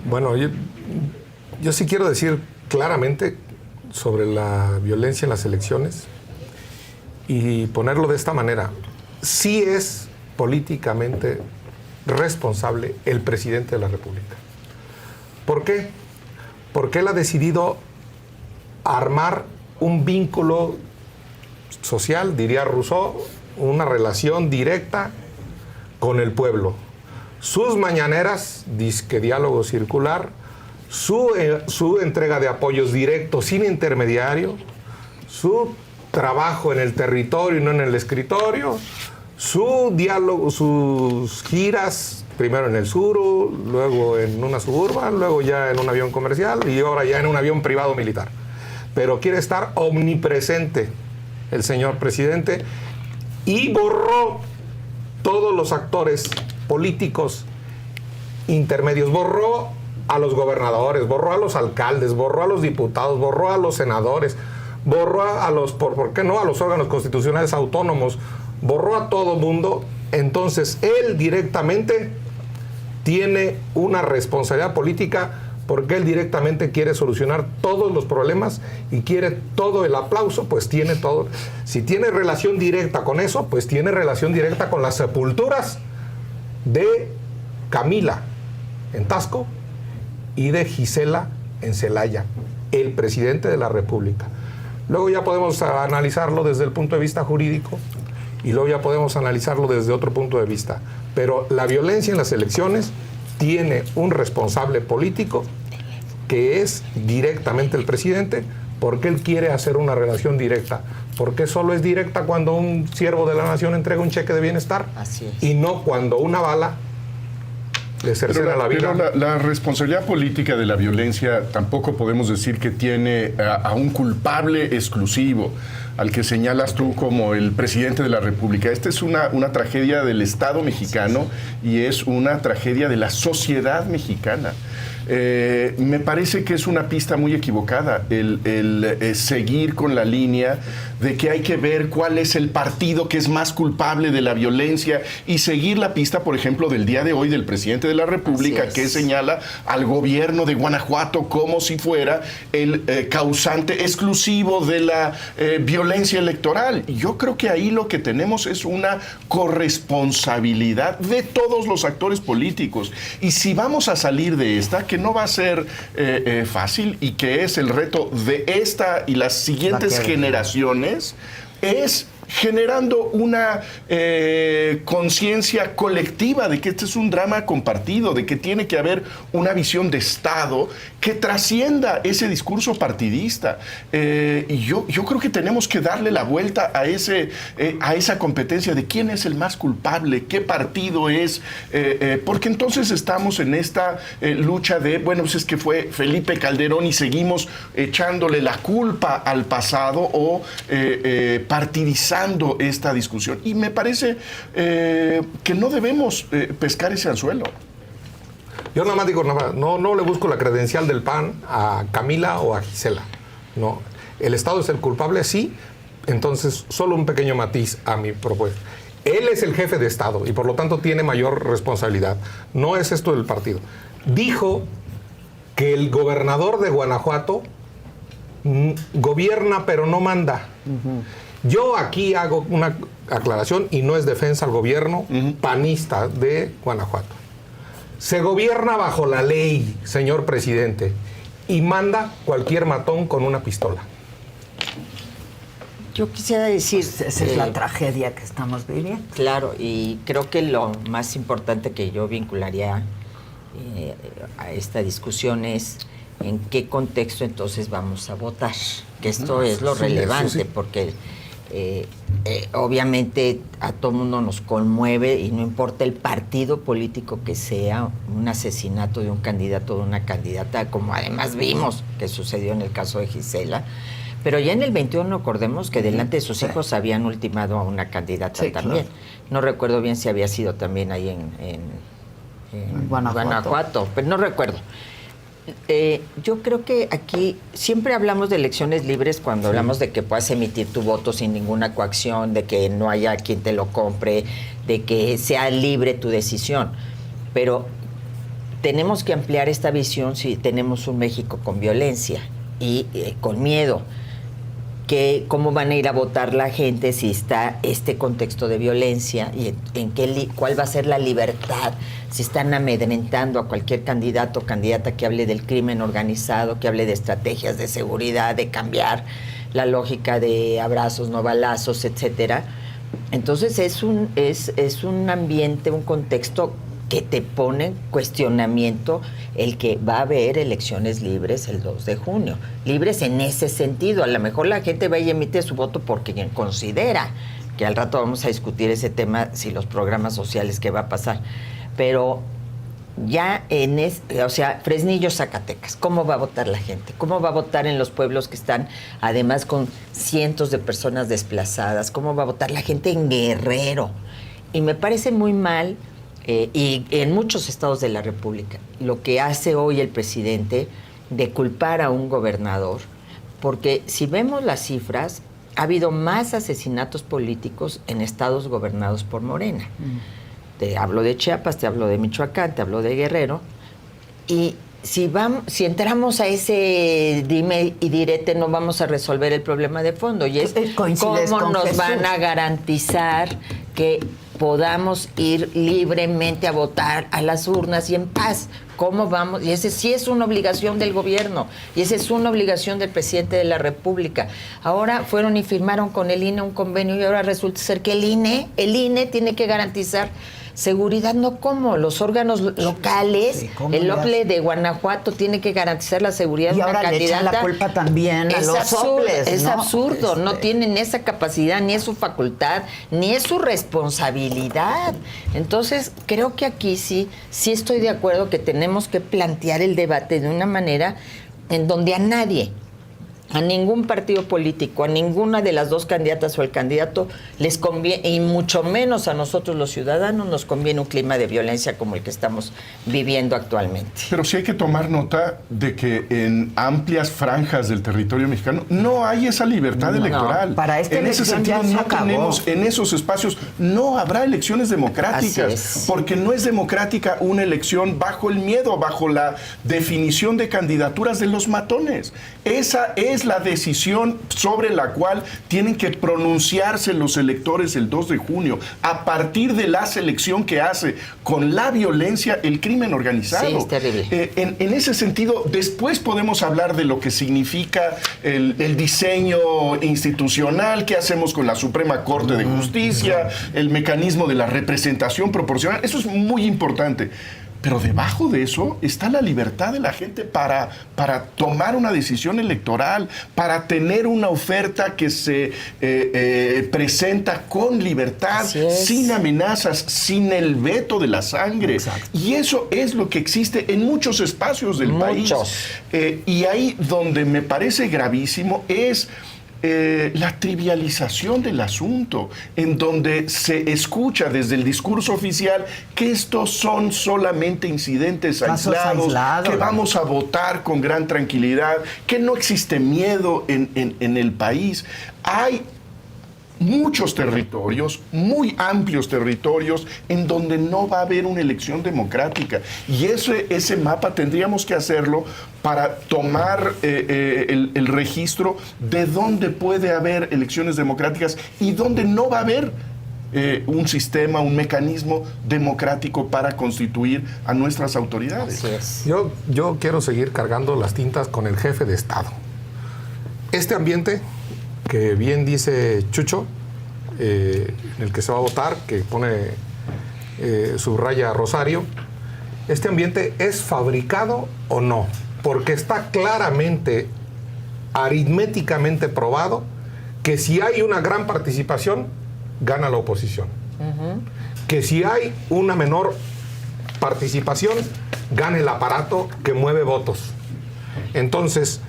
Bueno, yo sí quiero decir claramente sobre la violencia en las elecciones y ponerlo de esta manera. Sí es políticamente responsable el presidente de la República. ¿Por qué? Porque él ha decidido armar un vínculo social, diría Rousseau, una relación directa con el pueblo. Sus mañaneras, disque diálogo circular, su entrega de apoyos directos sin intermediario, su trabajo en el territorio y no en el escritorio, su diálogo, sus giras, primero en el sur, luego en una suburban, luego ya en un avión comercial y ahora ya en un avión privado militar. Pero quiere estar omnipresente el señor presidente y borró todos los actores políticos intermedios, borró a los gobernadores, borró a los alcaldes, borró a los diputados, borró a los senadores, borró a los, ¿por qué no?, a los órganos constitucionales autónomos, borró a todo mundo. Entonces él directamente tiene una responsabilidad política porque él directamente quiere solucionar todos los problemas y quiere todo el aplauso, pues tiene todo. Si tiene relación directa con eso, pues tiene relación directa con las sepulturas de Camila en Taxco y de Gisela en Celaya, el presidente de la República. Luego ya podemos analizarlo desde el punto de vista jurídico y luego ya podemos analizarlo desde otro punto de vista. Pero la violencia en las elecciones tiene un responsable político que es directamente el presidente, porque él quiere hacer una relación directa. Porque solo es directa cuando un siervo de la nación entrega un cheque de bienestar. Así es. Y no cuando una bala le cercena la vida. Pero la responsabilidad política de la violencia tampoco podemos decir que tiene a un culpable exclusivo, al que señalas tú como el presidente de la República. Esta es una tragedia del Estado mexicano y es una tragedia de la sociedad mexicana. Me parece que es una pista muy equivocada el seguir con la línea de que hay que ver cuál es el partido que es más culpable de la violencia y seguir la pista, por ejemplo, del día de hoy del presidente de la República, que señala al gobierno de Guanajuato como si fuera el causante exclusivo de la violencia electoral. Y yo creo que ahí lo que tenemos es una corresponsabilidad de todos los actores políticos. Y si vamos a salir de esta, que no va a ser fácil y que es el reto de esta y las siguientes generaciones, es generando una conciencia colectiva de que este es un drama compartido, de que tiene que haber una visión de Estado que trascienda ese discurso partidista. Y yo creo que tenemos que darle la vuelta a esa competencia de quién es el más culpable, qué partido es, porque entonces estamos en esta lucha de, bueno, pues es que fue Felipe Calderón y seguimos echándole la culpa al pasado o partidizando esta discusión. Y me parece que no debemos pescar ese anzuelo. Yo nada más digo, no le busco la credencial del PAN a Camila o a Gisela. No, el Estado es el culpable, sí. Entonces, solo un pequeño matiz a mi propuesta. Él es el jefe de Estado y por lo tanto tiene mayor responsabilidad. No es esto del partido. Dijo que el gobernador de Guanajuato gobierna pero no manda. Yo aquí hago una aclaración y no es defensa al gobierno panista de Guanajuato. Se gobierna bajo la ley, señor presidente, y manda cualquier matón con una pistola. Yo quisiera decir... Esa es la tragedia que estamos viviendo. Claro, y creo que lo más importante que yo vincularía a esta discusión es en qué contexto entonces vamos a votar, que esto es lo relevante, porque obviamente a todo mundo nos conmueve y no importa el partido político que sea, un asesinato de un candidato o de una candidata, como además vimos que sucedió en el caso de Gisela. Pero ya en el 21 acordemos que delante de sus hijos habían ultimado a una candidata también. Claro. No recuerdo bien si había sido también ahí en Guanajuato, pero no recuerdo. Yo creo que aquí siempre hablamos de elecciones libres cuando hablamos de que puedas emitir tu voto sin ninguna coacción, de que no haya quien te lo compre, de que sea libre tu decisión. Pero tenemos que ampliar esta visión si tenemos un México con violencia y con miedo. ¿Cómo van a ir a votar la gente si está este contexto de violencia? ¿Y cuál va a ser la libertad? Si están amedrentando a cualquier candidato o candidata que hable del crimen organizado, que hable de estrategias de seguridad, de cambiar la lógica de abrazos, no balazos, etcétera. Entonces es un ambiente, un contexto que te pone en cuestionamiento el que va a haber elecciones libres el 2 de junio. Libres en ese sentido. A lo mejor la gente va y emite su voto porque considera, que al rato vamos a discutir ese tema, si los programas sociales, qué va a pasar. Pero ya Fresnillo, Zacatecas, ¿cómo va a votar la gente? ¿Cómo va a votar en los pueblos que están, además, con cientos de personas desplazadas? ¿Cómo va a votar la gente en Guerrero? Y me parece muy mal, y en muchos estados de la República, lo que hace hoy el presidente de culpar a un gobernador, porque si vemos las cifras, ha habido más asesinatos políticos en estados gobernados por Morena. Te hablo de Chiapas, te hablo de Michoacán, te hablo de Guerrero, y si entramos a ese dime y direte, no vamos a resolver el problema de fondo, y es cómo nos van a garantizar que podamos ir libremente a votar a las urnas y en paz. ¿Cómo vamos? Y ese sí es una obligación del gobierno, y esa es una obligación del presidente de la República. Ahora fueron y firmaron con el INE un convenio, y ahora resulta ser que el INE tiene que garantizar seguridad, no como los órganos locales. Sí, el OPLE de Guanajuato tiene que garantizar la seguridad de una candidata. Y ahora le echan la culpa también a los OPLES, Es absurdo, no tienen esa capacidad, ni es su facultad, ni es su responsabilidad. Entonces, creo que aquí sí estoy de acuerdo que tenemos que plantear el debate de una manera en donde a nadie, a ningún partido político, a ninguna de las dos candidatas o el candidato les conviene, y mucho menos a nosotros los ciudadanos, nos conviene un clima de violencia como el que estamos viviendo actualmente. Pero sí hay que tomar nota de que en amplias franjas del territorio mexicano no hay esa libertad electoral. Para esta en ese sentido no tenemos, en esos espacios no habrá elecciones democráticas, porque no es democrática una elección bajo el miedo, bajo la definición de candidaturas de los matones. Esa es la decisión sobre la cual tienen que pronunciarse los electores el 2 de junio, a partir de la selección que hace con la violencia el crimen organizado. Sí, es terrible. En ese sentido, después podemos hablar de lo que significa el diseño institucional, qué hacemos con la Suprema Corte de Justicia, el mecanismo de la representación proporcional. Eso es muy importante. Pero debajo de eso está la libertad de la gente para tomar una decisión electoral, para tener una oferta que se presenta con libertad, sin amenazas, sin el veto de la sangre. Exacto. Y eso es lo que existe en muchos espacios del país. Y ahí donde me parece gravísimo es la trivialización del asunto, en donde se escucha desde el discurso oficial que estos son solamente incidentes aislados, que vamos a votar con gran tranquilidad, que no existe miedo en el país. Hay muchos territorios, muy amplios territorios, en donde no va a haber una elección democrática. Y ese mapa tendríamos que hacerlo para tomar el registro de dónde puede haber elecciones democráticas y dónde no va a haber un sistema, un mecanismo democrático para constituir a nuestras autoridades. Así es. Yo quiero seguir cargando las tintas con el jefe de Estado. Este ambiente que bien dice Chucho, en el que se va a votar, que pone subraya Rosario, ¿este ambiente es fabricado o no? Porque está claramente, aritméticamente probado que si hay una gran participación, gana la oposición. Que si hay una menor participación, gana el aparato que mueve votos. Entonces,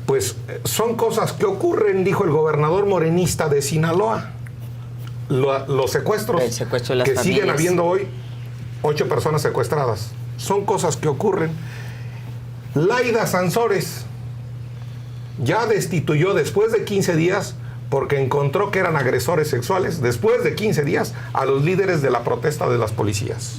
pues son cosas que ocurren, dijo el gobernador morenista de Sinaloa. Los secuestros el secuestro de las que familias. siguen habiendo hoy, 8 personas secuestradas. Son cosas que ocurren. Laida Sansores ya destituyó después de 15 días, porque encontró que eran agresores sexuales, después de 15 días, a los líderes de la protesta de las policías.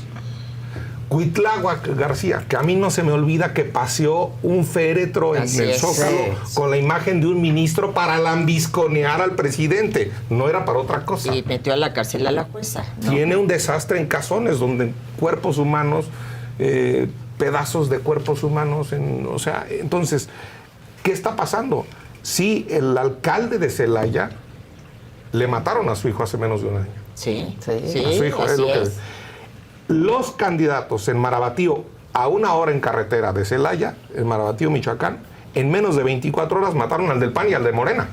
Cuitláhuac García, que a mí no se me olvida que paseó un féretro en Así el es, Zócalo sí. con la imagen de un ministro para lambisconear al presidente. No era para otra cosa. Y metió a la cárcel a la jueza, ¿no? Tiene un desastre en Cazones, donde cuerpos humanos, pedazos de cuerpos humanos, o sea, entonces, ¿qué está pasando? Sí, el alcalde de Celaya le mataron a su hijo hace menos de un año. Sí, Sí. sí, A su hijo, así lo que- es. Los candidatos en Marabatío, a una hora en carretera de Celaya, en Marabatío, Michoacán, en menos de 24 horas mataron al del PAN y al de Morena.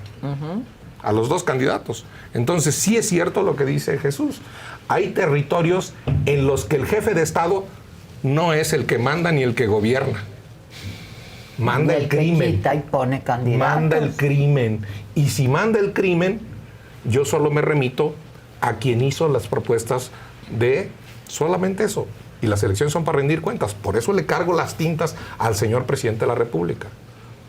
A los dos candidatos. Entonces, sí es cierto lo que dice Jesús. Hay territorios en los que el jefe de Estado no es el que manda ni el que gobierna. Manda el que crimen. quita y pone candidatos. Manda el crimen. Y si manda el crimen, yo solo me remito a quien hizo las propuestas de solamente eso. Y las elecciones son para rendir cuentas. Por eso le cargo las tintas al señor presidente de la República.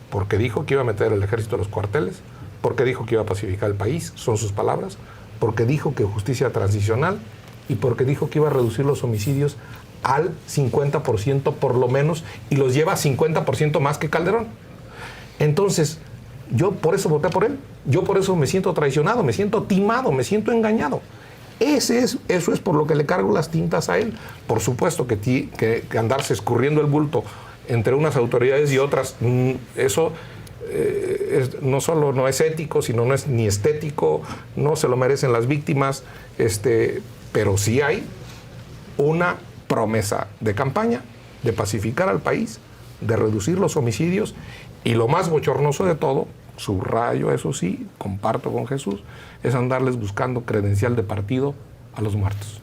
Porque dijo que iba a meter el ejército a los cuarteles, porque dijo que iba a pacificar el país, son sus palabras, porque dijo que justicia transicional y porque dijo que iba a reducir los homicidios al 50% por lo menos, y los lleva a 50% más que Calderón. Entonces, yo por eso voté por él. Yo por eso me siento traicionado, me siento timado, me siento engañado. Eso es por lo que le cargo las tintas a él. Por supuesto que andarse escurriendo el bulto entre unas autoridades y otras, eso no solo no es ético, sino no es ni estético, no se lo merecen las víctimas, pero sí hay una promesa de campaña de pacificar al país, de reducir los homicidios, y lo más bochornoso de todo, subrayo, eso sí, comparto con Jesús, es andarles buscando credencial de partido a los muertos.